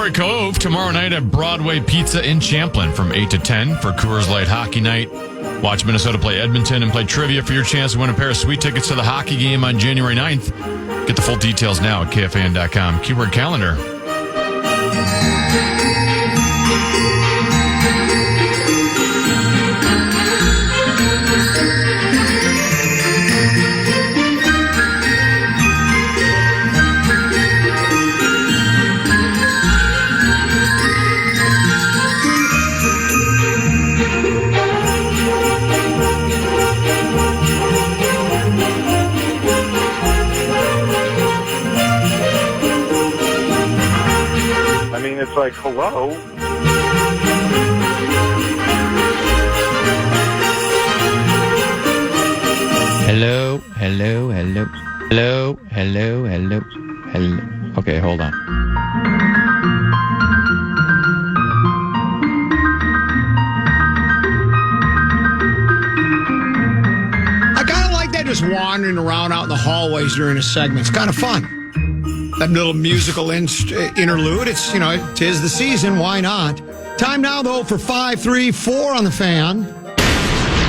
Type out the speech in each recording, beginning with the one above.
Story Cove tomorrow night at Broadway Pizza in Champlin from 8 to 10 for Coors Light Hockey Night. Watch Minnesota play Edmonton and play trivia for your chance to win a pair of sweet tickets to the hockey game on January 9th. Get the full details now at KFAN.com. Keyword calendar. It's like, hello? Hello. Okay, hold on. I kind of like that, just wandering around out in the hallways during a segment. It's kind of fun. That little musical interlude. It's, tis the season. Why not? Time now, though, for 5-3-4 on the fan.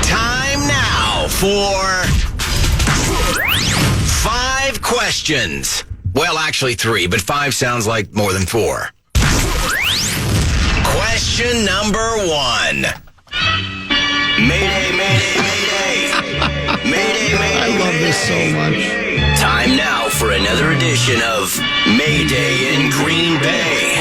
Time now for 5 questions. Well, actually 3, but 5 sounds like more than 4. Question number 1. Mayday, mayday, mayday. Mayday, mayday. I love this so much. Time now for another edition of Mayday in Green Bay.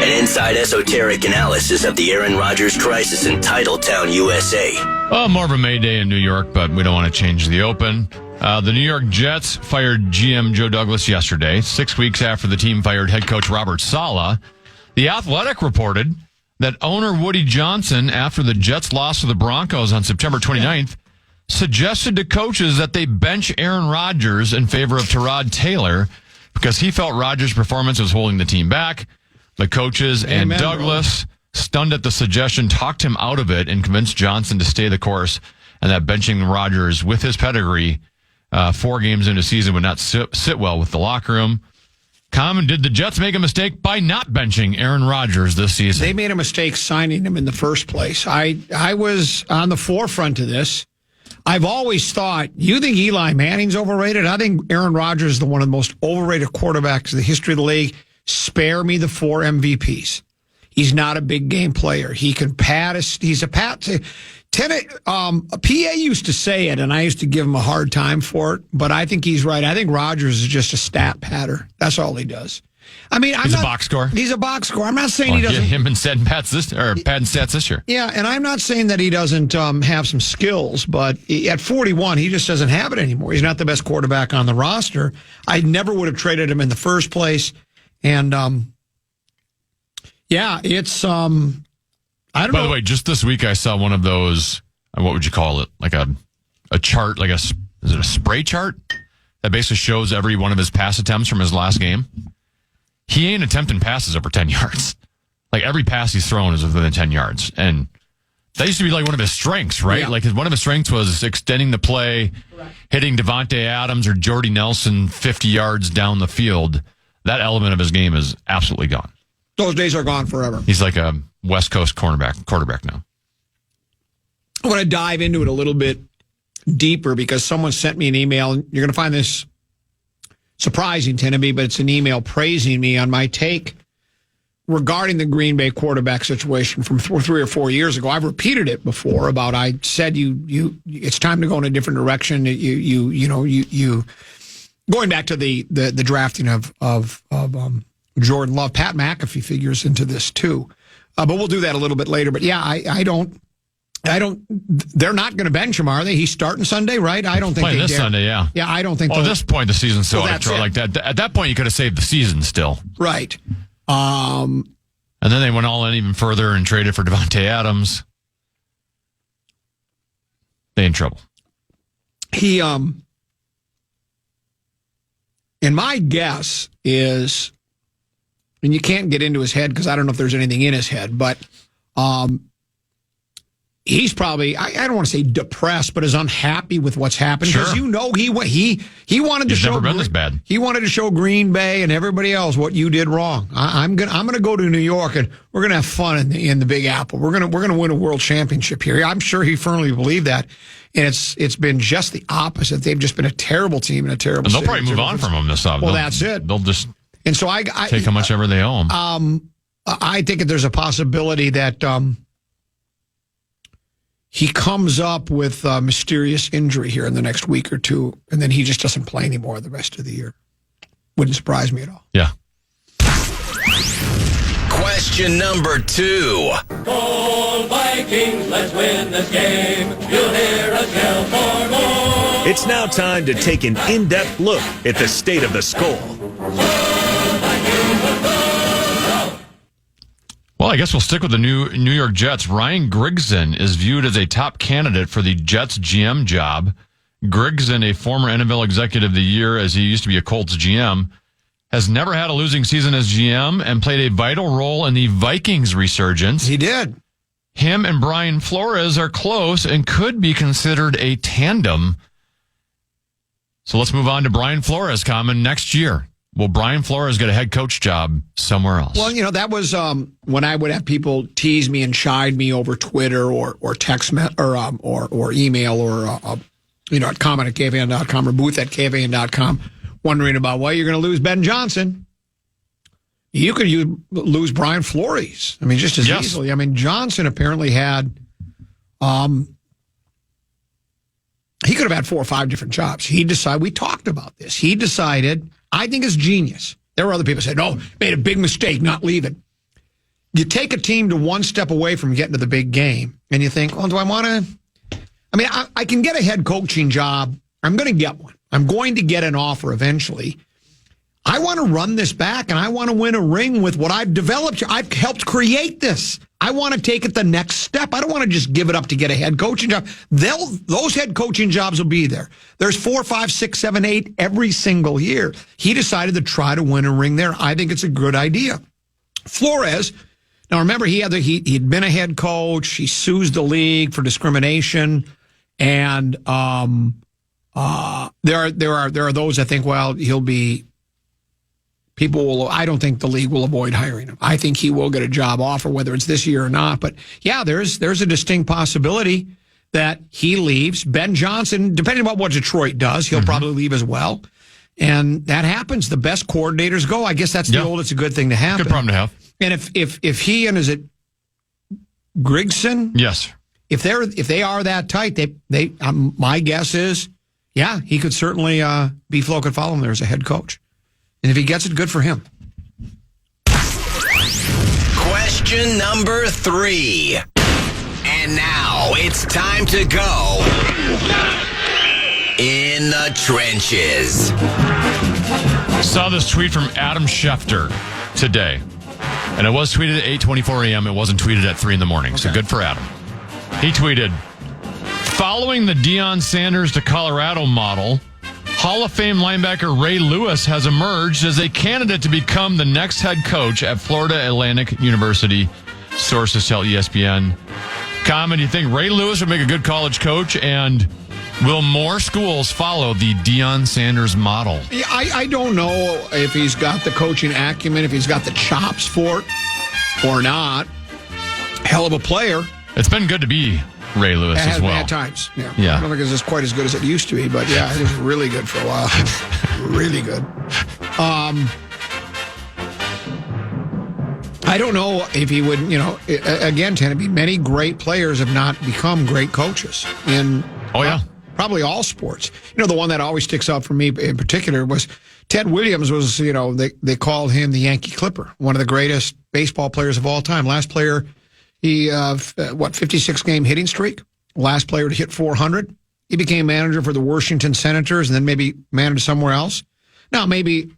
An inside esoteric analysis of the Aaron Rodgers crisis in Titletown, USA. Well, more of a Mayday in New York, but we don't want to change the open. The New York Jets fired GM Joe Douglas yesterday, 6 weeks after the team fired head coach Robert Saleh. The Athletic reported that owner Woody Johnson, after the Jets lost to the Broncos on September 29th, suggested to coaches that they bench Aaron Rodgers in favor of Tyrod Taylor because he felt Rodgers' performance was holding the team back. The coaches and Douglas, stunned at the suggestion, talked him out of it and convinced Johnson to stay the course, and that benching Rodgers with his pedigree 4 games into the season would not sit well with the locker room. Did the Jets make a mistake by not benching Aaron Rodgers this season? They made a mistake signing him in the first place. I was on the forefront of this. I've always thought, you think Eli Manning's overrated? I think Aaron Rodgers is one of the most overrated quarterbacks in the history of the league. Spare me the 4 MVPs. He's not a big game player. He can pad. He's a pat. PA used to say it, and I used to give him a hard time for it, but I think he's right. I think Rodgers is just a stat patter. That's all he does. I mean, he's a box score. He's a box score. I'm not saying he doesn't. Him and pad and stats this year. Yeah, and I'm not saying that he doesn't have some skills, but at 41, he just doesn't have it anymore. He's not the best quarterback on the roster. I never would have traded him in the first place. And, it's, I don't know. By the way, just this week I saw one of those, what would you call it? Like a chart, is it a spray chart? That basically shows every one of his pass attempts from his last game. He ain't attempting passes over 10 yards. Like, every pass he's thrown is within 10 yards. And that used to be like one of his strengths, right? Yeah. Like, one of his strengths was extending the play, hitting Devontae Adams or Jordy Nelson 50 yards down the field. That element of his game is absolutely gone. Those days are gone forever. He's like a West Coast quarterback now. I want to dive into it a little bit deeper because someone sent me an email, and you're going to find this surprising to me, but it's an email praising me on my take regarding the Green Bay quarterback situation from 3 or 4 years ago. I've repeated it before about I said it's time to go in a different direction. You going back to the drafting of Jordan Love. Pat McAfee figures into this too, but we'll do that a little bit later. But yeah, I don't. They're not going to bench him, are they? He's starting Sunday, right? I don't think playing this Sunday. Yeah, yeah. I don't think. At this point, the season's still like that. At that point, you could have saved the season still, right? And then they went all in even further and traded for Devontae Adams. They in trouble. He and my guess is, and you can't get into his head because I don't know if there's anything in his head, but he's probably, I don't want to say depressed, but is unhappy with what's happened. Because Sure. he wanted to He's show never been this bad. He wanted to show Green Bay and everybody else what you did wrong. I'm gonna go to New York and we're gonna have fun in the Big Apple. We're gonna win a world championship here. I'm sure he firmly believed that, and it's been just the opposite. They've just been a terrible team and a terrible. And they'll city. probably move on from him this summer. Well, that's it. They'll just And so I take how much ever they owe him. I think that there's a possibility that he comes up with a mysterious injury here in the next week or two, and then he just doesn't play anymore the rest of the year. Wouldn't surprise me at all. Yeah. Question number 2. Goal Vikings, let's win this game. You'll hear us yell for more. It's now time to take an in-depth look at the state of the skull. Well, I guess we'll stick with the New York Jets. Ryan Grigson is viewed as a top candidate for the Jets GM job. Grigson, a former NFL Executive of the Year, as he used to be a Colts GM, has never had a losing season as GM and played a vital role in the Vikings resurgence. He did. Him and Brian Flores are close and could be considered a tandem. So let's move on to Brian Flores coming next year. Will Brian Flores get a head coach job somewhere else? Well, that was when I would have people tease me and chide me over Twitter or text or email or at comment at KFAN.com or booth at KFAN.com, wondering about why you're going to lose Ben Johnson. You could lose Brian Flores. I mean, just as easily. I mean, Johnson apparently had he could have had 4 or 5 different jobs. He decided. We talked about this. He decided. I think it's genius. There were other people who said, no, made a big mistake not leaving. You take a team to one step away from getting to the big game, and you think, well, do I want to? I mean, I can get a head coaching job. I'm going to get one. I'm going to get an offer eventually. I want to run this back, and I want to win a ring with what I've developed. I've helped create this. I want to take it the next step. I don't want to just give it up to get a head coaching job. Those head coaching jobs will be there. There's 4, 5, 6, 7, 8 every single year. He decided to try to win a ring there. I think it's a good idea. Flores, now remember, he'd been a head coach. He sues the league for discrimination, and there are those that think, well, he'll be. I don't think the league will avoid hiring him. I think he will get a job offer, whether it's this year or not. But yeah, there's a distinct possibility that he leaves. Ben Johnson, depending on what Detroit does, he'll probably leave as well. And that happens. The best coordinators go. I guess that's it's a good thing to happen. Good problem to have. And if he and is it Grigson? Yes. If they are that tight, they my guess is, yeah, he could certainly be Flo could follow him there as a head coach. And if he gets it, good for him. Question number 3. And now it's time to go in the trenches. Saw this tweet from Adam Schefter today. And it was tweeted at 8:24 a.m. It wasn't tweeted at 3 in the morning. So good for Adam. He tweeted, following the Deion Sanders to Colorado model, Hall of Fame linebacker Ray Lewis has emerged as a candidate to become the next head coach at Florida Atlantic University. Sources tell ESPN. Comment, do you think Ray Lewis would make a good college coach? And will more schools follow the Deion Sanders model? Yeah, I don't know if he's got the coaching acumen, if he's got the chops for it or not. Hell of a player. It's been good to be Ray Lewis as well. Bad times. Yeah. Yeah. I don't think it's quite as good as it used to be, but yeah, it was really good for a while. Really good. I don't know if he would, again, Tennessee, many great players have not become great coaches in probably all sports. The one that always sticks out for me in particular was Ted Williams was, they called him the Yankee Clipper, one of the greatest baseball players of all time. Last player, he, 56-game hitting streak, last player to hit 400. He became manager for the Washington Senators and then maybe managed somewhere else. Now, maybe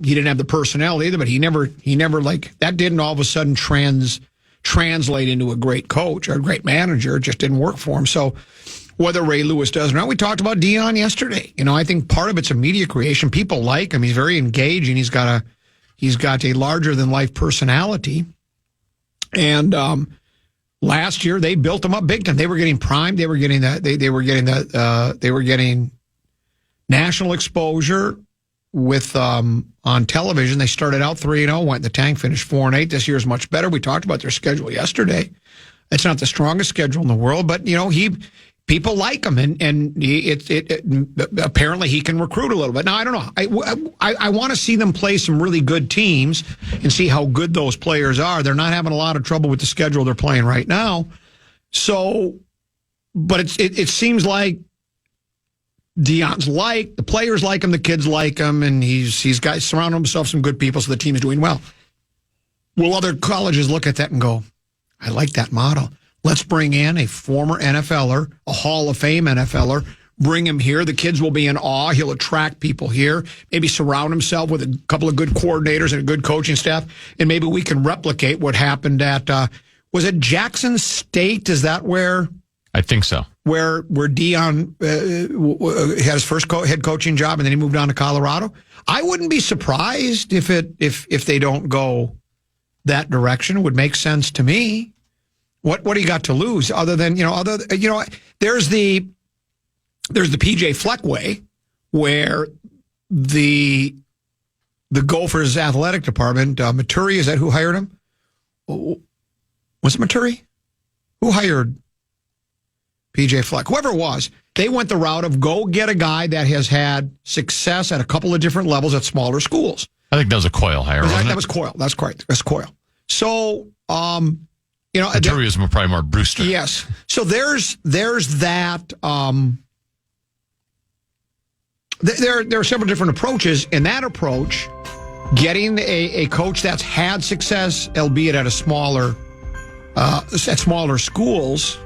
he didn't have the personnel either, but he never that didn't all of a sudden translate into a great coach or a great manager. It just didn't work for him. So whether Ray Lewis does or not, we talked about Deion yesterday. I think part of it's a media creation. People like him. He's very engaging. He's got a larger than life personality. And last year they built them up big time. They were getting primed. They were getting they were getting national exposure with on television. They started out 3-0, went in the tank, finished 4-8. This year is much better. We talked about their schedule yesterday. It's not the strongest schedule in the world, but people like him, and apparently he can recruit a little bit. Now I don't know. I want to see them play some really good teams and see how good those players are. They're not having a lot of trouble with the schedule they're playing right now. So, but it seems like Deion's the players like him, the kids like him, and he's got surrounded himself some good people, so the team's doing well. Will other colleges look at that and go, I like that model? Let's bring in a former NFLer, a Hall of Fame NFLer, bring him here. The kids will be in awe. He'll attract people here, maybe surround himself with a couple of good coordinators and a good coaching staff, and maybe we can replicate what happened at, was it Jackson State? Is that where? I think so. Where Deion had his first head coaching job, and then he moved on to Colorado. I wouldn't be surprised if they don't go that direction. It would make sense to me. What do you got to lose other than there's the PJ Fleck way, where the Gophers athletic department, Maturi, is that who hired him? Was it Maturi? Who hired PJ Fleck? Whoever it was, they went the route of go get a guy that has had success at a couple of different levels at smaller schools. I think that was a Coyle hire, wasn't it? That was Coyle. That's correct. That's Coyle. So, Maturi was probably more Brewster. Yes. So there's that. There are several different approaches. In that approach, getting a coach that's had success, albeit at smaller schools,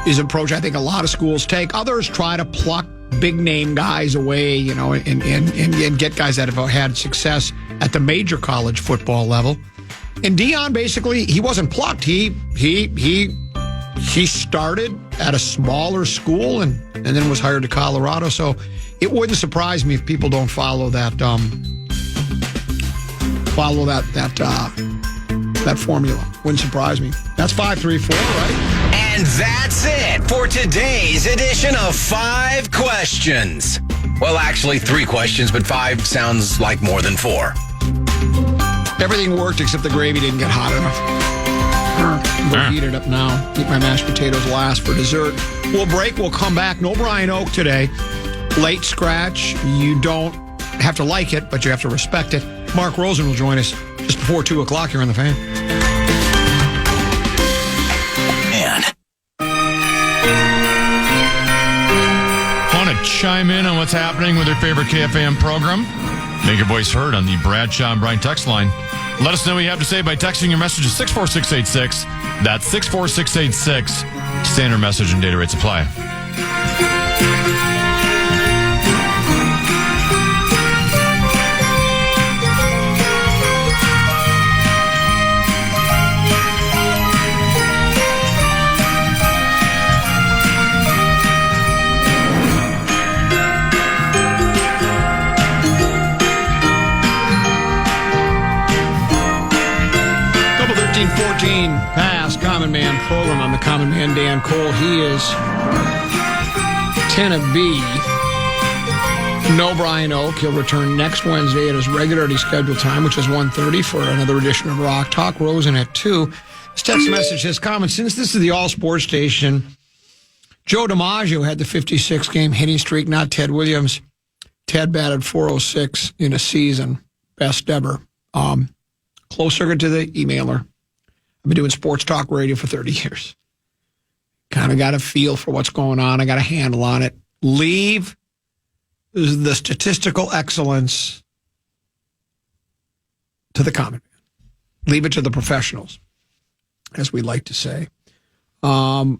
is an approach I think a lot of schools take. Others try to pluck big name guys away, and get guys that have had success at the major college football level. And Deion, basically, he wasn't plucked. He started at a smaller school and then was hired to Colorado. So it wouldn't surprise me if people don't follow that formula. Wouldn't surprise me. That's 534, right? And that's it for today's edition of 5 Questions. Well, actually 3 questions, but 5 sounds like more than 4. Everything worked except the gravy didn't get hot enough. Go heat it up now. Eat my mashed potatoes last for dessert. We'll break. We'll come back. No Brian Oak today. Late scratch. You don't have to like it, but you have to respect it. Mark Rosen will join us just before 2 o'clock here on The Fan. Man. Want to chime in on what's happening with your favorite KFAN program? Make your voice heard on the Bradshaw and Brian text line. Let us know what you have to say by texting your message to 64686. That's 64686. Standard message and data rates apply. Past Common Man program. I'm the Common Man, Dan Cole. He is 10 of B. No Brian Oak. He'll return next Wednesday at his regularly scheduled time, which is 1:30 for another edition of Rock Talk. Rosen at 2. This text message says, Common, since this is the all-sports station, Joe DiMaggio had the 56-game hitting streak, not Ted Williams. Ted batted .406 in a season. Best ever. Closer to the emailer. I've been doing sports talk radio for 30 years. Kind of got a feel for what's going on. I got a handle on it. Leave the statistical excellence to the common man. Leave it to the professionals, as we like to say. I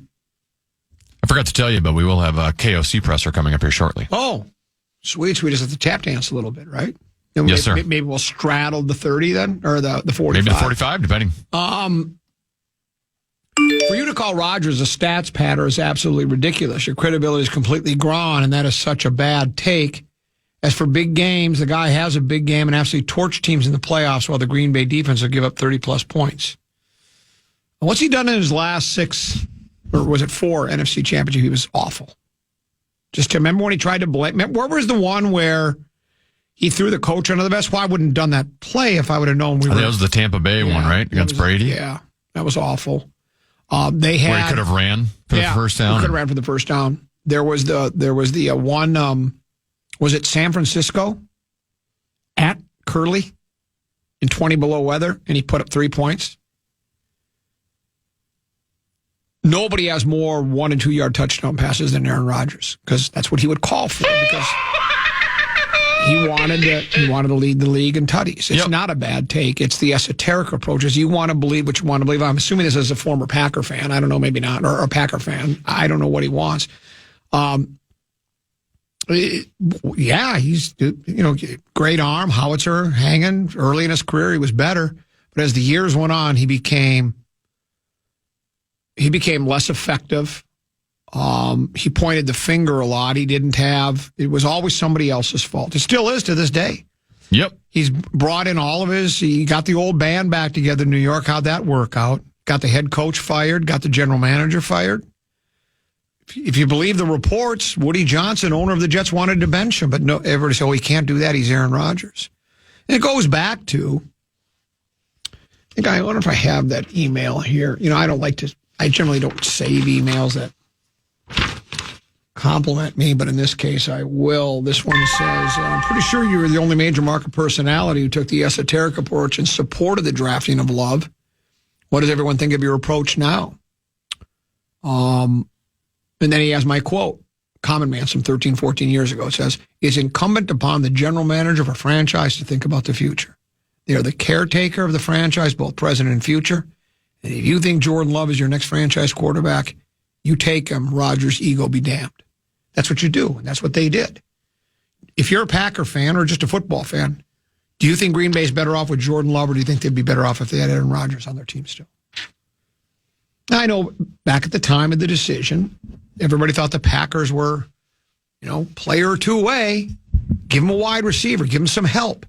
forgot to tell you, but we will have a KOC Presser coming up here shortly. Oh, sweet. We just have to tap dance a little bit, right? Yes, sir. Maybe we'll straddle the 30 then, or the 45. Maybe the 45, depending. For you to call Rodgers a stats patter is absolutely ridiculous. Your credibility is completely gone, and that is such a bad take. As for big games, the guy has a big game and absolutely torched teams in the playoffs while the Green Bay defense will give up 30-plus points. What's he done in his last 6, or was it 4 NFC championship? He was awful. Just to remember when he tried to blame. Where was the one where he threw the coach under the bus? Well, I wouldn't have done that play if I would have known we were. That was the Tampa Bay one, right? Against Brady? Yeah, that was awful. They had. Where he could have ran for the first down? He could have ran for the first down. There was the one, was it San Francisco at Curly in 20 below weather, and he put up 3 points? Nobody has more 1 and 2 yard touchdown passes than Aaron Rodgers, because that's what he would call for, because he wanted to lead the league in tutties. It's not a bad take. It's the esoteric approach. Is you want to believe what you want to believe. I'm assuming this is a former Packer fan. I don't know, maybe not, or a Packer fan. I don't know what he wants. He's great arm, howitzer hanging. Early in his career, he was better, but as the years went on, he became less effective. He pointed the finger a lot. It was always somebody else's fault. It still is to this day. Yep. He's brought in he got the old band back together in New York. How'd that work out? Got the head coach fired, got the general manager fired. If you believe the reports, Woody Johnson, owner of the Jets, wanted to bench him, but no, everybody said, he can't do that. He's Aaron Rodgers. And it goes back to, I wonder if I have that email here. I generally don't save emails that compliment me, but in this case, I will. This one says, I'm pretty sure you were the only major market personality who took the esoteric approach and supported the drafting of Love. What does everyone think of your approach now? And then he has my quote, Common Man, some 13, 14 years ago. It says, it's incumbent upon the general manager of a franchise to think about the future. They are the caretaker of the franchise, both present and future. And if you think Jordan Love is your next franchise quarterback, you take him, Rodgers' ego be damned. That's what you do, and that's what they did. If you're a Packer fan or just a football fan, do you think Green Bay's better off with Jordan Love, or do you think they'd be better off if they had Aaron Rodgers on their team still? I know back at the time of the decision, everybody thought the Packers were, player or two away. Give them a wide receiver. Give them some help.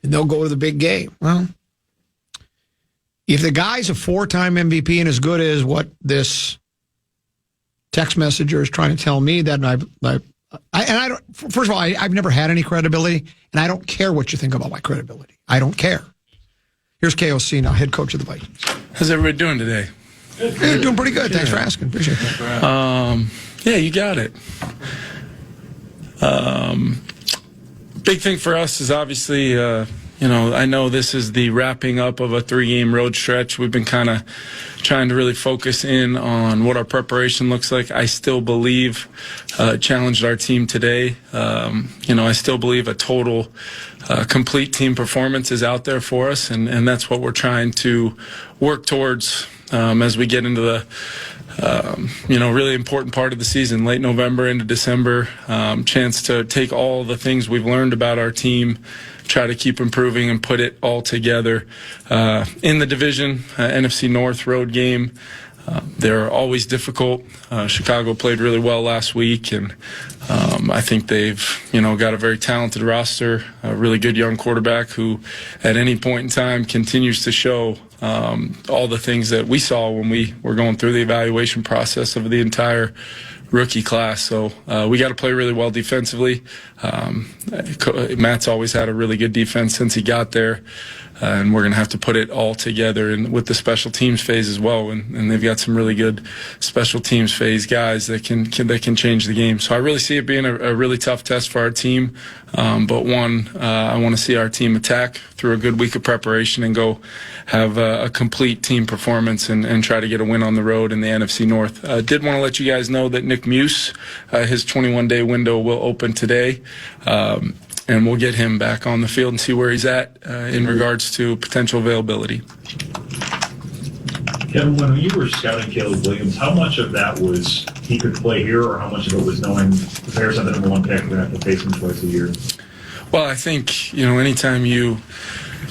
And they'll go to the big game. Well, if the guy's a 4-time MVP and as good as what this text messenger is trying to tell me, then I don't. First of all, I've never had any credibility, and I don't care what you think about my credibility. I don't care. Here's KOC now, head coach of the Vikings. How's everybody doing today? You're doing pretty good. Thanks for asking. Appreciate that. Yeah, you got it. Big thing for us is obviously, I know this is the wrapping up of a 3-game road stretch. We've been kind of trying to really focus in on what our preparation looks like. I still believe, challenged our team today. I still believe a total complete team performance is out there for us, and that's what we're trying to work towards as we get into the really important part of the season, late November into December. Chance to take all the things we've learned about our team, try to keep improving and put it all together. In the division, NFC North road game, they're always difficult. Chicago played really well last week, and I think they've, got a very talented roster, a really good young quarterback who at any point in time continues to show all the things that we saw when we were going through the evaluation process of the entire rookie class. So we got to play really well defensively. Matt's always had a really good defense since he got there. And we're going to have to put it all together, and with the special teams phase as well. And they've got some really good special teams phase guys that can change the game. So I really see it being a really tough test for our team. But one, I want to see our team attack through a good week of preparation and go have a complete team performance and try to get a win on the road in the NFC North. Did want to let you guys know that Nick Muse, his 21-day window will open today. And we'll get him back on the field and see where he's at in regards to potential availability. Kevin, when you were scouting Caleb Williams, how much of that was he could play here, or how much of it was knowing the Bears have the number 1 pick, we're going to have to face him twice a year? Well, I think, anytime you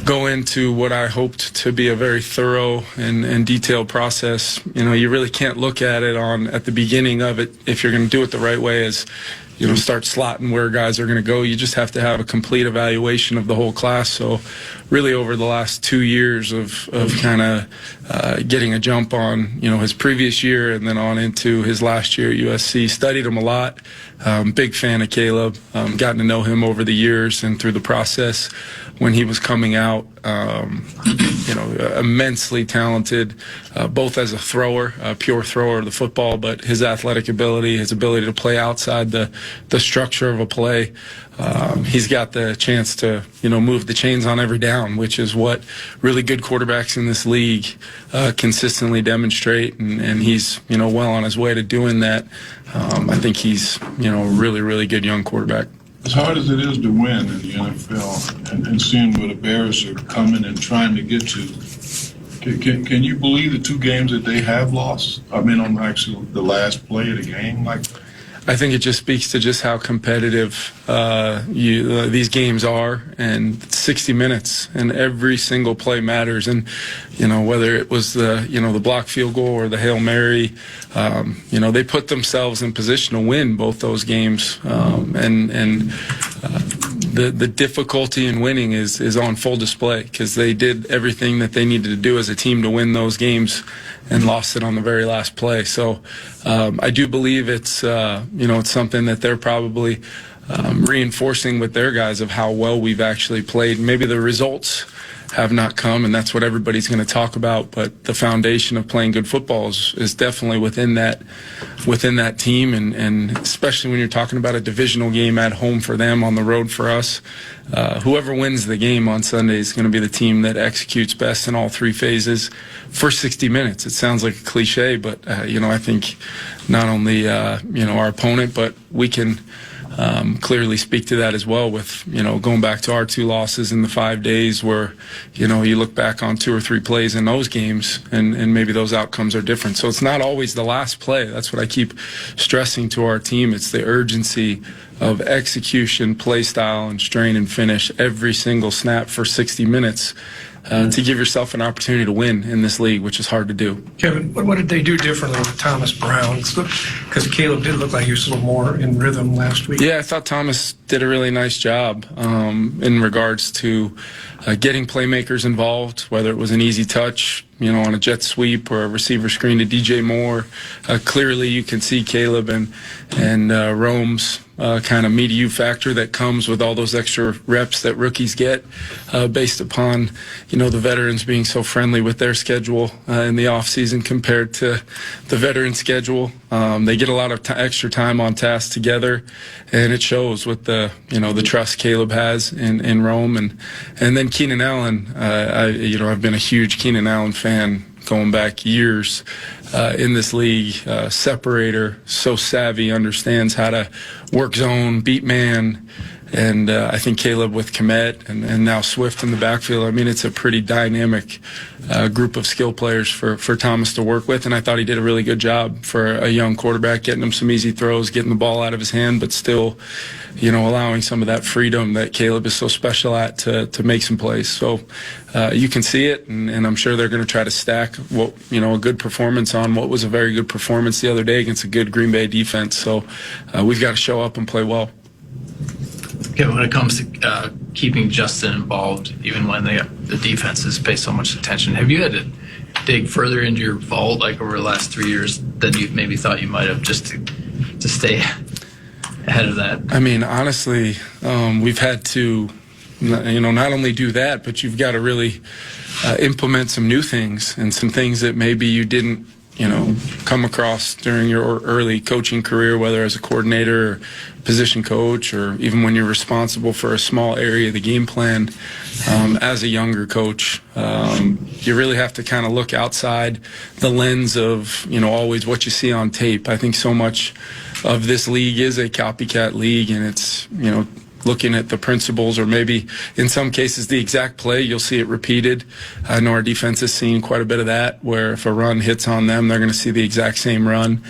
go into what I hoped to be a very thorough and detailed process, you really can't look at it at the beginning of it, if you're going to do it the right way, as start slotting where guys are going to go. You just have to have a complete evaluation of the whole class. So really over the last 2 years of kind of getting a jump on, his previous year and then on into his last year at USC, studied him a lot. Big fan of Caleb, gotten to know him over the years and through the process when he was coming out. Immensely talented, both as a thrower, a pure thrower of the football, but his athletic ability, his ability to play outside the structure of a play. He's got the chance to, move the chains on every down, which is what really good quarterbacks in this league consistently demonstrate, and he's, well on his way to doing that. I think he's, a really, really good young quarterback. As hard as it is to win in the NFL and seeing where the Bears are coming and trying to get to, can you believe the 2 games that they have lost? I mean, on actually the last play of the game, I think it just speaks to just how competitive these games are, and 60 minutes, and every single play matters. And whether it was the block field goal or the Hail Mary, they put themselves in position to win both those games. The difficulty in winning is on full display because they did everything that they needed to do as a team to win those games and lost it on the very last play. So I do believe it's it's something that they're probably reinforcing with their guys of how well we've actually played. Maybe the results have not come, and that's what everybody's going to talk about, but the foundation of playing good football is definitely within that team, and especially when you're talking about a divisional game at home for them, on the road for us. Whoever wins the game on Sunday is going to be the team that executes best in all 3 phases for 60 minutes. It sounds like a cliche, but I think not only our opponent, but we can clearly speak to that as well with, going back to our 2 losses in the 5 days where, you look back on 2 or 3 plays in those games and maybe those outcomes are different. So it's not always the last play. That's what I keep stressing to our team. It's the urgency of execution, play style, and strain and finish every single snap for 60 minutes to give yourself an opportunity to win in this league, which is hard to do. Kevin, what did they do differently with Thomas Brown? Because Caleb did look like he was a little more in rhythm last week. Yeah, I thought Thomas did a really nice job in regards to getting playmakers involved, whether it was an easy touch, on a jet sweep or a receiver screen to DJ Moore. Clearly, you can see Caleb and Rome's kind of me to you factor that comes with all those extra reps that rookies get based upon, the veterans being so friendly with their schedule in the offseason compared to the veteran schedule. They get a lot of extra time on task together, and it shows with the trust Caleb has in Rome. And then Keenan Allen, I've been a huge Keenan Allen fan going back years in this league. Separator, so savvy, understands how to work zone, beat man. And I think Caleb with Kmet and now Swift in the backfield, I mean, it's a pretty dynamic group of skill players for Thomas to work with. And I thought he did a really good job for a young quarterback, getting him some easy throws, getting the ball out of his hand, but still, allowing some of that freedom that Caleb is so special at to make some plays. So you can see it, and I'm sure they're going to try to stack a good performance on what was a very good performance the other day against a good Green Bay defense. So we've got to show up and play well. Okay, when it comes to keeping Justin involved, even when the defenses pay so much attention, have you had to dig further into your vault, like over the last 3 years, than you maybe thought you might have, just to stay ahead of that? I mean, honestly, we've had to, not only do that, but you've got to really implement some new things and some things that maybe you didn't come across during your early coaching career, whether as a coordinator or position coach, or even when you're responsible for a small area of the game plan as a younger coach. You really have to kind of look outside the lens of, always what you see on tape. I think so much of this league is a copycat league, and it's, looking at the principles, or maybe in some cases the exact play, you'll see it repeated. I know our defense has seen quite a bit of that, where if a run hits on them, they're going to see the exact same run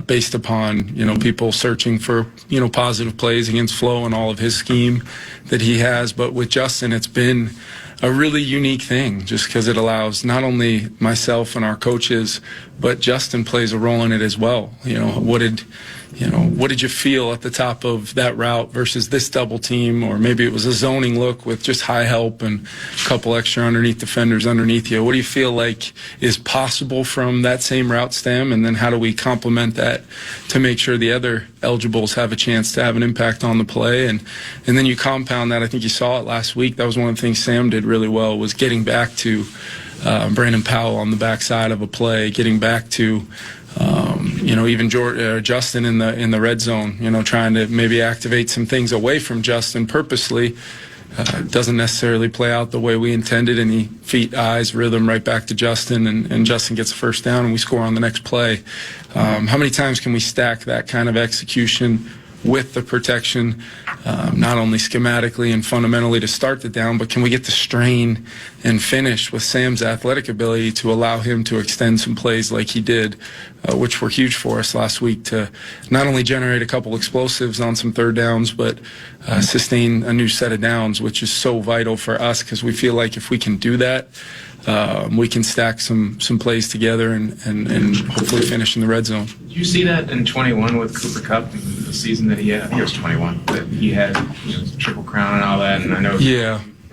based upon, people searching for, positive plays against Flo and all of his scheme that he has. But with Justin, it's been a really unique thing, just because it allows not only myself and our coaches, but Justin plays a role in it as well. What did you feel at the top of that route versus this double team, or maybe it was a zoning look with just high help and a couple extra underneath defenders underneath you? What do you feel like is possible from that same route stem, and then how do we complement that to make sure the other eligibles have a chance to have an impact on the play? And then you compound that. I think you saw it last week. That was one of the things Sam did really well, was getting back to Brandon Powell on the backside of a play, getting back to even Justin in the red zone, trying to maybe activate some things away from Justin purposely. Doesn't necessarily play out the way we intended, and he feet, eyes, rhythm right back to Justin, and Justin gets a first down, and we score on the next play. How many times can we stack that kind of execution with the protection, not only schematically and fundamentally to start the down, but can we get the strain and finish with Sam's athletic ability to allow him to extend some plays like he did, which were huge for us last week, to not only generate a couple explosives on some third downs, but sustain a new set of downs, which is so vital for us, because we feel like if we can do that, we can stack some plays together and hopefully finish in the red zone. Did you see that in 21 with Cooper Kupp, the season that he had? I think it was 21, that he had Triple Crown and all that, and I know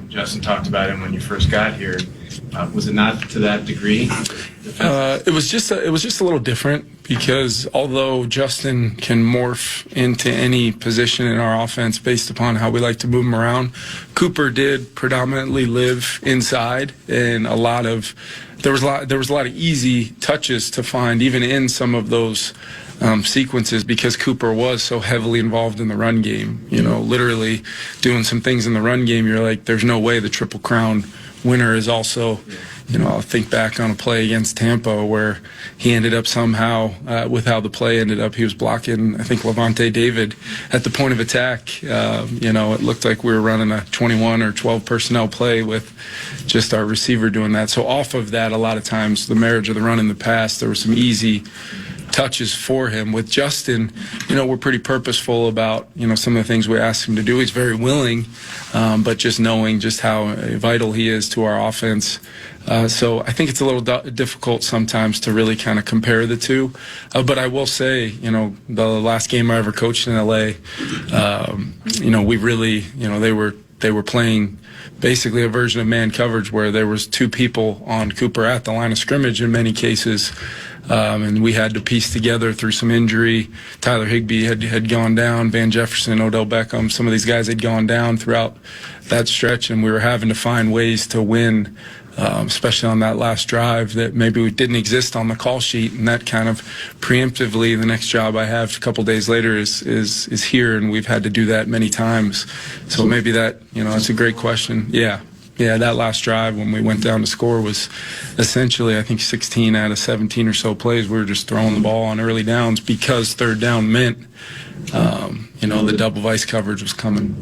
Justin talked about him when you first got here. Was it not to that degree? It was just a little different, because although Justin can morph into any position in our offense based upon how we like to move him around, Cooper did predominantly live inside, and there was a lot of easy touches to find even in some of those sequences, because Cooper was so heavily involved in the run game. Literally doing some things in the run game. You're like, there's no way the Triple Crown winner is also, I'll think back on a play against Tampa where he ended up somehow, with how the play ended up, he was blocking, I think, Levante David at the point of attack. It looked like we were running a 21 or 12 personnel play with just our receiver doing that. So off of that, a lot of times, the marriage of the run in the past, there were some easy touches for him. With Justin, we're pretty purposeful about, some of the things we ask him to do. He's very willing, but just knowing just how vital he is to our offense. So I think it's a little difficult sometimes to really kind of compare the two. But I will say, the last game I ever coached in LA, we really, they were playing basically a version of man coverage where there was two people on Cooper at the line of scrimmage in many cases. And we had to piece together through some injury. Tyler Higbee had gone down, Van Jefferson, Odell Beckham, some of these guys had gone down throughout that stretch, and we were having to find ways to win, especially on that last drive that maybe didn't exist on the call sheet. And that kind of preemptively, the next job I have a couple days later is here, and we've had to do that many times. So maybe that, that's a great question. Yeah, that last drive when we went down to score was essentially, I think, 16 out of 17 or so plays. We were just throwing the ball on early downs because third down meant, the double vice coverage was coming.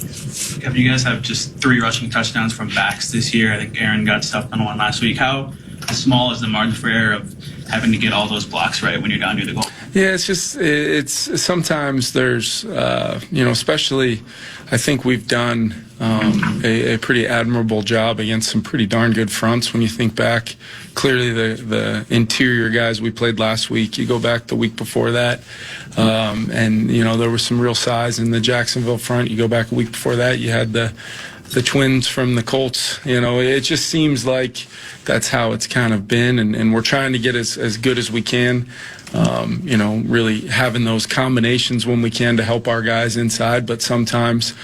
You guys have just 3 rushing touchdowns from backs this year. I think Aaron got stuffed on one last week. How small is the margin for error of having to get all those blocks right when you're down near the goal? Yeah, it's sometimes there's, especially I think we've done a pretty admirable job against some pretty darn good fronts. When you think back, clearly the interior guys we played last week, you go back the week before that, and, there was some real size in the Jacksonville front. You go back a week before that, you had the twins from the Colts. It just seems like that's how it's kind of been, and we're trying to get as good as we can. Really having those combinations when we can to help our guys inside, but sometimes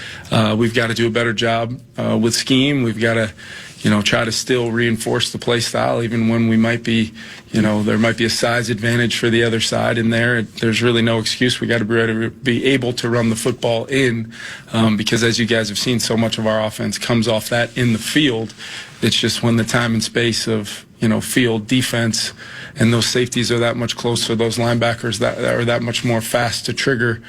we've got to do a better job with scheme. We've got to, try to still reinforce the play style, even when we might be, there might be a size advantage for the other side in there. There's really no excuse. We got to be able to run the football in, because as you guys have seen, so much of our offense comes off that in the field. It's just when the time and space of, field defense and those safeties are that much closer, those linebackers that are that much more fast to trigger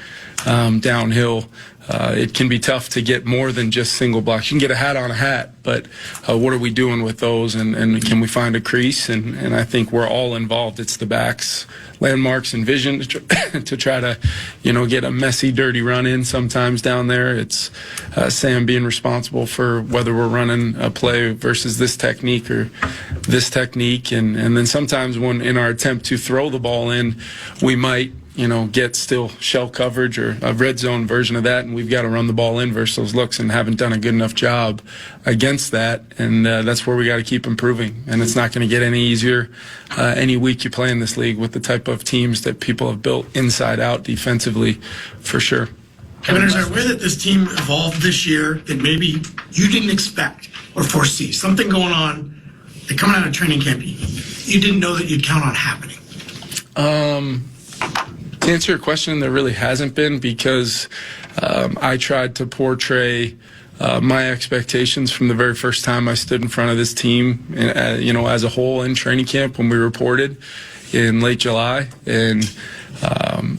downhill, it can be tough to get more than just single blocks. You can get a hat on a hat, but what are we doing with those, and can we find a crease? And I think we're all involved. It's the backs, landmarks, and vision to try to, get a messy, dirty run in sometimes down there. It's Sam being responsible for whether we're running a play versus this technique or this technique, and then sometimes when in our attempt to throw the ball in, we might get still shell coverage or a red zone version of that, and we've got to run the ball in versus those looks, and haven't done a good enough job against that, and that's where we got to keep improving. And it's not going to get any easier any week you play in this league with the type of teams that people have built inside out defensively, for sure. Kevin, is there a way that this team evolved this year that maybe you didn't expect or foresee? Something going on, that coming out of training camp, you didn't know that you'd count on happening? To answer your question, there really hasn't been, because I tried to portray my expectations from the very first time I stood in front of this team, as a whole in training camp when we reported in late July. And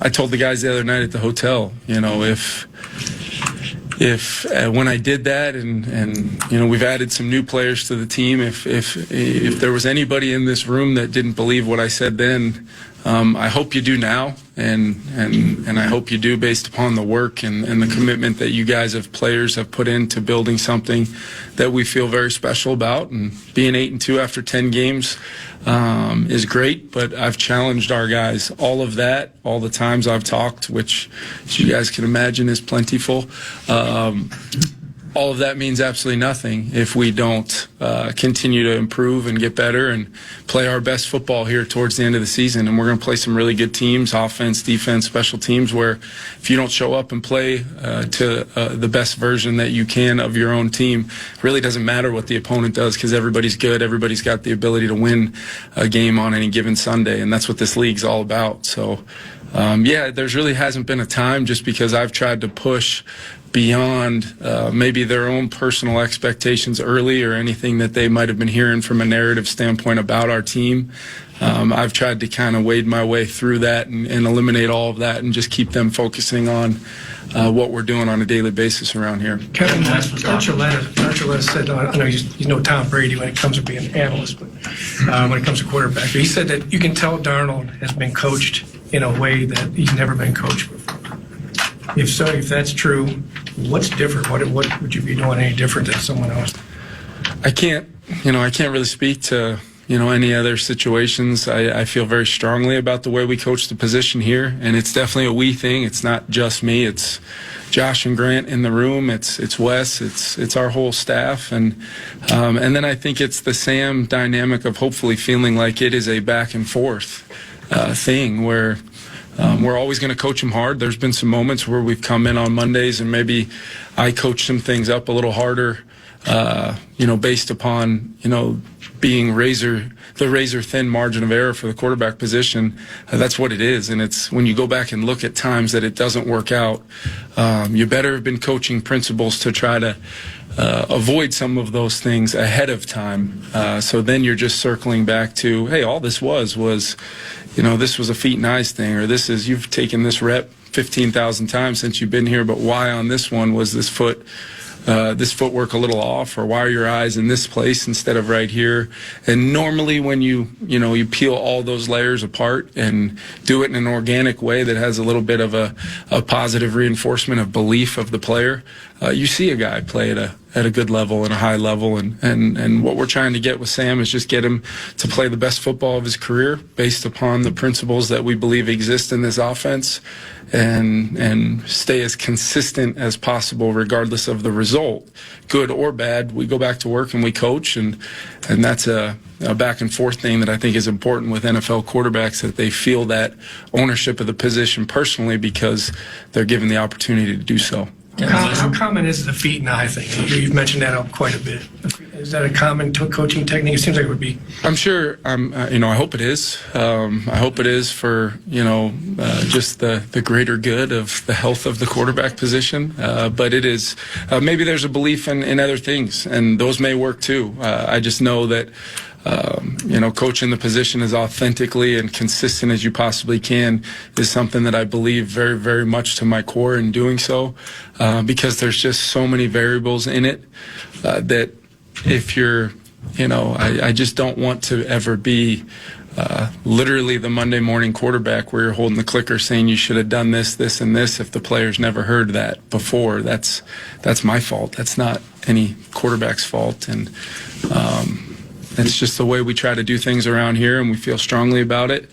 I told the guys the other night at the hotel, if when I did that, and we've added some new players to the team, if there was anybody in this room that didn't believe what I said then, I hope you do now, and I hope you do based upon the work and the commitment that you guys as players have put into building something that we feel very special about. And being 8-2 after 10 games is great, but I've challenged our guys, all of that, all the times I've talked, which, as you guys can imagine, is plentiful. All of that means absolutely nothing if we don't continue to improve and get better and play our best football here towards the end of the season. And we're going to play some really good teams, offense, defense, special teams, where if you don't show up and play to the best version that you can of your own team, it really doesn't matter what the opponent does, because everybody's good. Everybody's got the ability to win a game on any given Sunday, and that's what this league's all about. So, there's really hasn't been a time, just because I've tried to push beyond maybe their own personal expectations early, or anything that they might have been hearing from a narrative standpoint about our team. I've tried to kind of wade my way through that and eliminate all of that, and just keep them focusing on what we're doing on a daily basis around here. Kevin, Archuleta said, I know you know Tom Brady when it comes to being an analyst, but when it comes to quarterback, he said that you can tell Darnold has been coached in a way that he's never been coached before. If so, if that's true, what's different? What would you be doing any different than someone else? I can't really speak to, any other situations. I feel very strongly about the way we coach the position here, and it's definitely a we thing. It's not just me. It's Josh and Grant in the room. It's Wes. It's our whole staff, and then I think it's the Sam dynamic of hopefully feeling like it is a back and forth thing where. We're always going to coach them hard. There's been some moments where we've come in on Mondays and maybe I coach some things up a little harder, based upon, being the razor thin margin of error for the quarterback position. That's what it is. And it's when you go back and look at times that it doesn't work out, you better have been coaching principles to try to avoid some of those things ahead of time. So then you're just circling back to, hey, all this was, this was a feet and eyes thing, or you've taken this rep 15,000 times since you've been here, but why on this one was this footwork a little off, or why are your eyes in this place instead of right here? And normally when you peel all those layers apart and do it in an organic way that has a little bit of a positive reinforcement of belief of the player, you see a guy play at a good level and a high level. And what we're trying to get with Sam is just get him to play the best football of his career based upon the principles that we believe exist in this offense, and stay as consistent as possible regardless of the result, good or bad. We go back to work and we coach, and that's a back and forth thing that I think is important with NFL quarterbacks, that they feel that ownership of the position personally because they're given the opportunity to do so. How common is the feet and eye thing? You've mentioned that quite a bit. Is that a common coaching technique? It seems like it would be. I'm sure. I hope it is. I hope it is for just the greater good of the health of the quarterback position. But it is. Maybe there's a belief in other things, and those may work too. I just know that. Coaching the position as authentically and consistent as you possibly can is something that I believe very, very much to my core in doing so, because there's just so many variables in it that if you're, I just don't want to ever be literally the Monday morning quarterback where you're holding the clicker saying you should have done this, this, and this. If the player's never heard that before, that's my fault. That's not any quarterback's fault. And it's just the way we try to do things around here, and we feel strongly about it.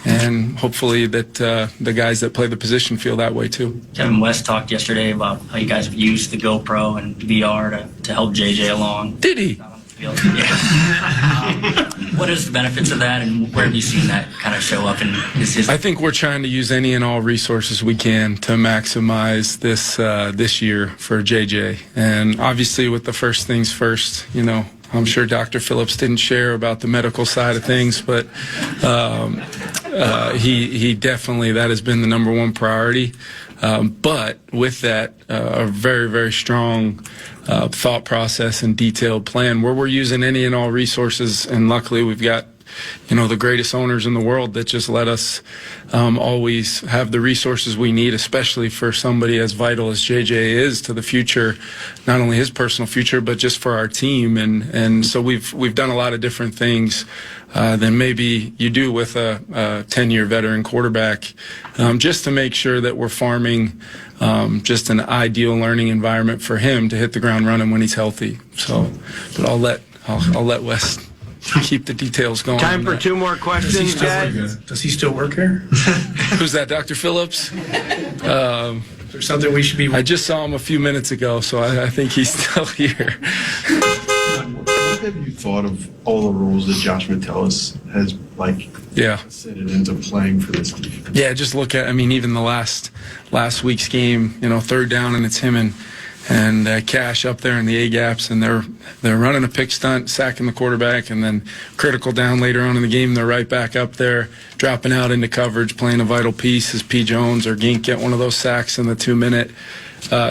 And hopefully that the guys that play the position feel that way too. Kevin West talked yesterday about how you guys have used the GoPro and VR to help JJ along. Did he? Yeah. What is the benefits of that, and where have you seen that kind of show up in his? I think we're trying to use any and all resources we can to maximize this year for JJ. And obviously, with the first things first, I'm sure Dr. Phillips didn't share about the medical side of things, but he definitely, that has been the number one priority. But with that, a very, very strong thought process and detailed plan where we're using any and all resources. And luckily we've got, the greatest owners in the world that just let us always have the resources we need, especially for somebody as vital as JJ is to the future, not only his personal future, but just for our team. And so we've done a lot of different things than maybe you do with a 10-year veteran quarterback, just to make sure that we're farming just an ideal learning environment for him to hit the ground running when he's healthy. So, but I'll let Wes keep the details going. Time for two more questions, guys. Does he still work here? Who's that, Dr. Phillips? Is there something we should be... I just saw him a few minutes ago, so I think he's still here. What have you thought of all the rules that Josh Metellus has, set it into playing for this defense? Yeah, just look at, even the last week's game, third down, and it's him and Cash up there in the A-gaps, and they're running a pick stunt, sacking the quarterback, and then critical down later on in the game, they're right back up there, dropping out into coverage, playing a vital piece as P. Jones or Gink get one of those sacks in the 2-minute.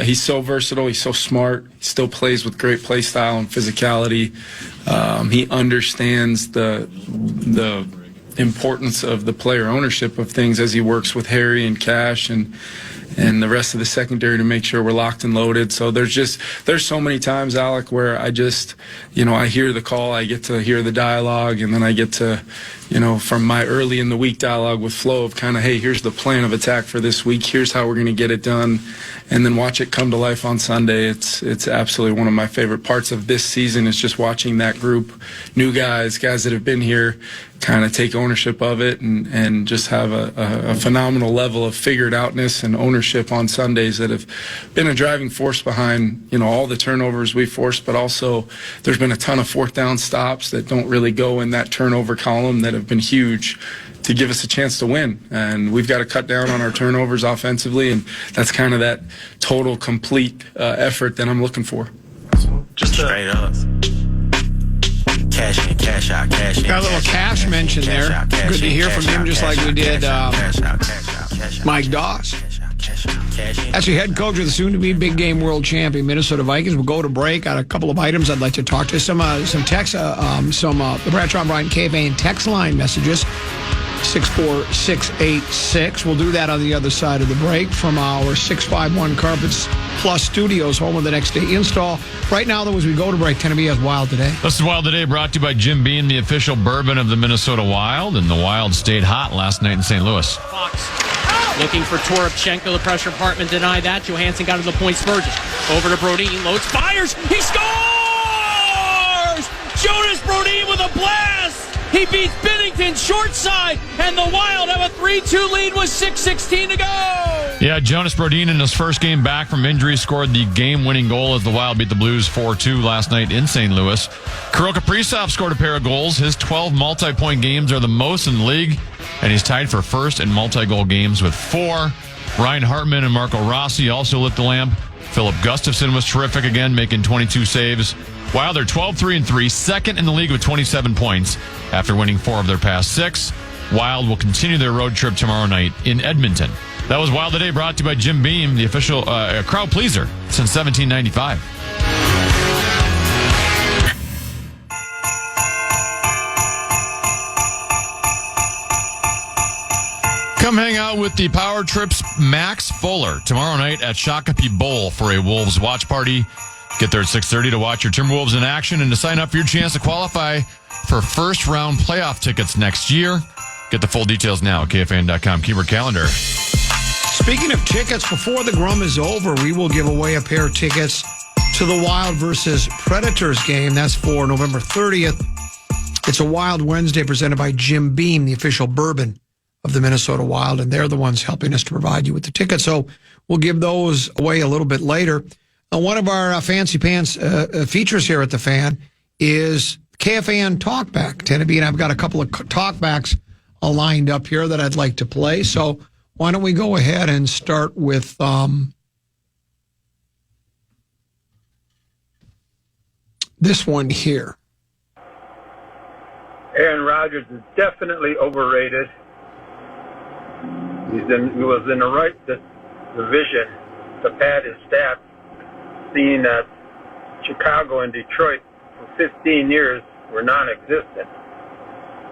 He's so versatile. He's so smart. He still plays with great play style and physicality. He understands the importance of the player ownership of things as he works with Harry and Cash and the rest of the secondary to make sure we're locked and loaded. So there's so many times, Alec, where I just, I hear the call, I get to hear the dialogue, and then I get to, from my early in the week dialogue with Flo of kind of, hey, here's the plan of attack for this week. Here's how we're going to get it done. And then watch it come to life on Sunday. It's absolutely one of my favorite parts of this season is just watching that group, new guys that have been here, kind of take ownership of it and just have a phenomenal level of figured outness and ownership on Sundays that have been a driving force behind, all the turnovers we forced, but also there's been a ton of fourth down stops that don't really go in that turnover column that have been huge to give us a chance to win. And we've got to cut down on our turnovers offensively, and that's kind of that total, complete effort that I'm looking for. Just straight up. Cash in, cash out, cash in. Got a little cash mention there. Good to hear from him, just like we did Mike Doss. Actually, head coach of the soon-to-be big game world champion Minnesota Vikings. We'll go to break. Got a couple of items I'd like to talk to. Some text, the Bradshaw and Bryant KFAN text line messages. 64686. We'll do that on the other side of the break from our 651 Carpets Plus Studios, home of the next day install. Right now, though, as we go to break, Tennessee has Wild Today. This is Wild Today, brought to you by Jim Beam, the official bourbon of the Minnesota Wild. And the Wild stayed hot last night in St. Louis. Fox looking for Toropchenko. The pressure department denied that. Johansson got to the point. Spurgeon over to Brodin. Loads, fires. He scores! Jonas Brodin with a blast! He beats Binnington short side, and the Wild have a 3-2 lead with 6:16 to go. Yeah, Jonas Brodin in his first game back from injury scored the game-winning goal as the Wild beat the Blues 4-2 last night in St. Louis. Kirill Kaprizov scored a pair of goals. His 12 multi-point games are the most in the league, and he's tied for first in multi-goal games with 4. Ryan Hartman and Marco Rossi also lit the lamp. Philip Gustafsson was terrific again, making 22 saves. Wild are 12-3-3, second in the league with 27 points after winning 4 of their past 6. Wild will continue their road trip tomorrow night in Edmonton. That was Wild Today, brought to you by Jim Beam, the official crowd pleaser since 1795. Come hang out with the Power Trips Max Fuller tomorrow night at Shakopee Bowl for a Wolves watch party. Get there at 6:30 to watch your Timberwolves in action and to sign up for your chance to qualify for first-round playoff tickets next year. Get the full details now at KFAN.com. Keyword calendar. Speaking of tickets, before the Grum is over, we will give away a pair of tickets to the Wild versus Predators game. That's for November 30th. It's a Wild Wednesday presented by Jim Beam, the official bourbon of the Minnesota Wild, and they're the ones helping us to provide you with the tickets. So we'll give those away a little bit later. One of our Fancy Pants features here at the Fan is KFAN Talkback. Tenneby and I've got a couple of talkbacks lined up here that I'd like to play. So why don't we go ahead and start with this one here. Aaron Rodgers is definitely overrated. He was in the right division to pad his stats, seeing that Chicago and Detroit for 15 years were non-existent.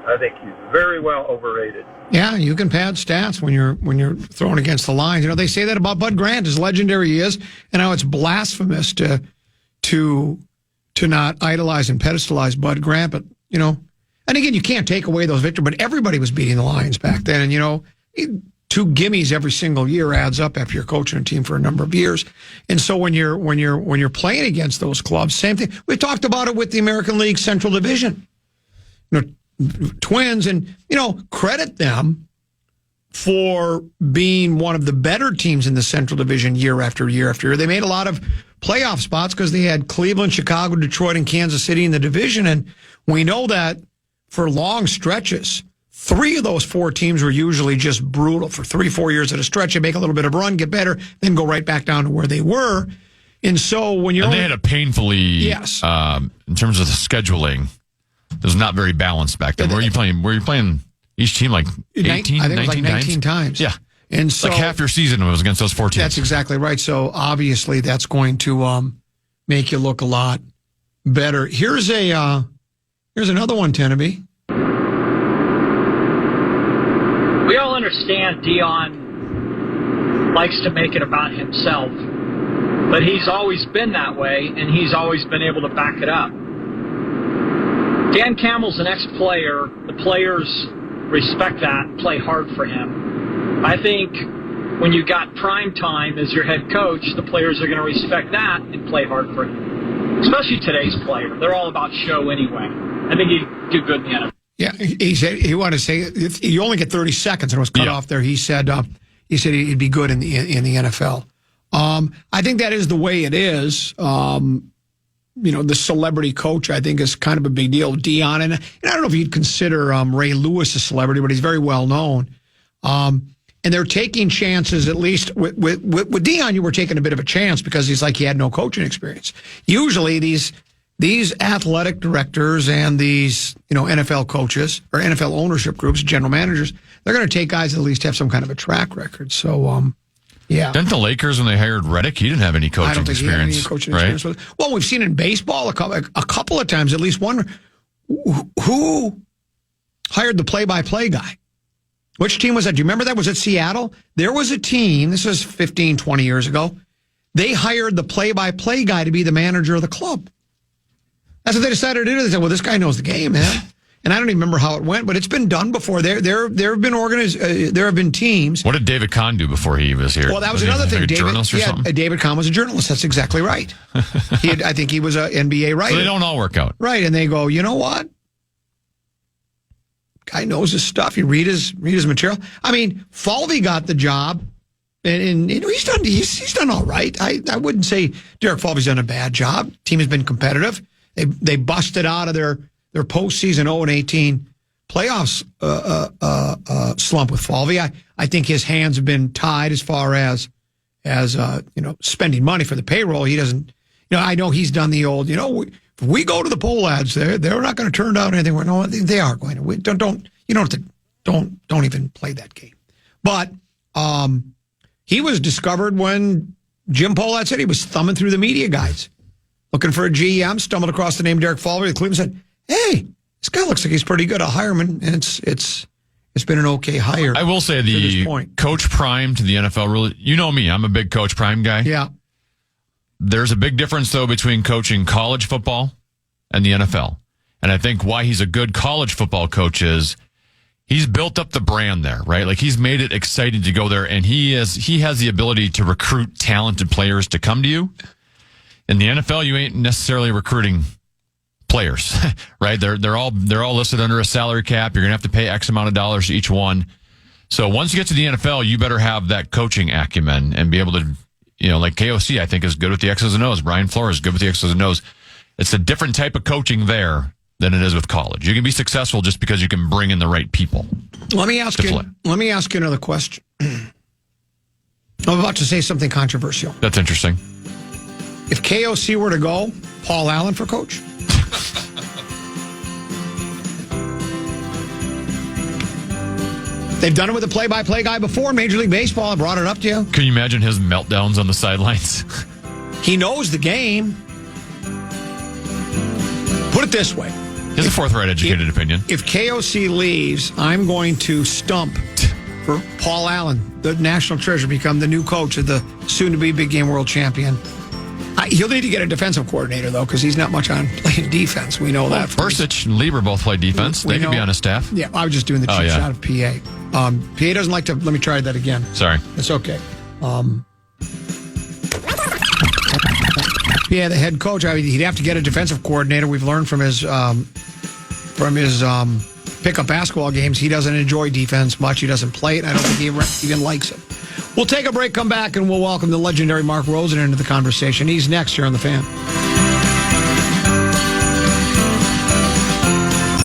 I think he's very well overrated. Yeah, you can pad stats when you're throwing against the lines. You know, they say that about Bud Grant, as legendary he is, and how it's blasphemous to not idolize and pedestalize Bud Grant. But, you know, and again, you can't take away those victories, but everybody was beating the Lions back then. And, you know, 2 gimmies every single year adds up after you're coaching a team for a number of years. And so when you're playing against those clubs, same thing. We talked about it with the American League Central Division. You know, Twins, and, you know, credit them for being one of the better teams in the Central Division year after year after year. They made a lot of playoff spots because they had Cleveland, Chicago, Detroit, and Kansas City in the division. And we know that for long stretches, 3 of those 4 teams were usually just brutal for 3-4 years at a stretch. They make a little bit of a run, get better, then go right back down to where they were. And so when you're... And they had a painfully... Yes. In terms of the scheduling, it was not very balanced back then. Were you playing each team like 18, I think it was like 19 times. Yeah. And so... Like half your season was against those 4 teams. That's exactly right. So obviously that's going to make you look a lot better. Here's another one, Tenneby. We all understand Dion likes to make it about himself, but he's always been that way, and he's always been able to back it up. Dan Campbell's an ex-player. The players respect that, play hard for him. I think when you got prime time as your head coach, the players are going to respect that and play hard for him, especially today's player. They're all about show anyway. I think he'd do good in the NFL. Yeah, he said he wanted to say you only get 30 seconds, and it was cut off there. He said he'd be good in the NFL. I think that is the way it is. You know, the celebrity coach, I think, is kind of a big deal. Dion, and I don't know if you'd consider Ray Lewis a celebrity, but he's very well known. And they're taking chances, at least with Dion. You were taking a bit of a chance because he's like he had no coaching experience. Usually these athletic directors and these, you know, NFL coaches or NFL ownership groups, general managers, they're going to take guys that at least have some kind of a track record. So, yeah. Didn't the Lakers, when they hired Reddick, he didn't have any coaching experience. I don't think he had any coaching experience. Well, we've seen in baseball a couple of times, at least one, who hired the play-by-play guy. Which team was that? Do you remember that? Was it Seattle? There was a team, this was 15, 20 years ago. They hired the play-by-play guy to be the manager of the club. That's what they decided to do. They said, well, this guy knows the game, man. And I don't even remember how it went, but it's been done before. There have been teams. What did David Kahn do before he was here? Well, that was another thing. David Kahn was a journalist. That's exactly right. I think he was an NBA writer. So they don't all work out. Right. And they go, you know what? Guy knows his stuff. You read his material. I mean, Falvey got the job. And he's done all right. I wouldn't say Derek Falvey's done a bad job. Team has been competitive. They busted out of their postseason 0-18 playoffs slump with Falvey. I think his hands have been tied as far as spending money for the payroll. He doesn't. You know, I know he's done the old. You know, if we go to the poll ads, they're not going to turn down anything. No, they are going to. Don't even play that game. But he was discovered when Jim Pohlad said he was thumbing through the media guides, looking for a GM, stumbled across the name Derek Falvey. Cleveland said, hey, this guy looks like he's pretty good. I'll hire him. And it's been an okay hire. I will say the Coach Prime to the NFL, really, you know me, I'm a big Coach Prime guy. Yeah. There's a big difference, though, between coaching college football and the NFL. And I think why he's a good college football coach is he's built up the brand there, right? Like, he's made it exciting to go there, and he has the ability to recruit talented players to come to you. In the NFL, you ain't necessarily recruiting players, right? They're all listed under a salary cap. You're going to have to pay X amount of dollars to each one. So once you get to the NFL, you better have that coaching acumen and be able to, like KOC, I think, is good with the X's and O's. Brian Flores is good with the X's and O's. It's a different type of coaching there than it is with college. You can be successful just because you can bring in the right people. Let me ask you another question. I'm about to say something controversial. That's interesting. If KOC were to go, Paul Allen for coach? They've done it with a play-by-play guy before in Major League Baseball. I brought it up to you. Can you imagine his meltdowns on the sidelines? He knows the game. Put it this way. He has a forthright, educated opinion. If KOC leaves, I'm going to stump for Paul Allen, the national treasure, become the new coach of the soon-to-be Big Game World Champion. He'll need to get a defensive coordinator, though, because he's not much on playing defense. We know that. Persich and Lieber both play defense. They could be on his staff. Yeah, I was just doing the cheap shot of PA. PA doesn't like to... Let me try that again. Sorry. It's okay. PA, the head coach, he'd have to get a defensive coordinator. We've learned from his pickup basketball games, he doesn't enjoy defense much. He doesn't play it. I don't think he even likes it. We'll take a break, come back, and we'll welcome the legendary Mark Rosen into the conversation. He's next here on The Fan.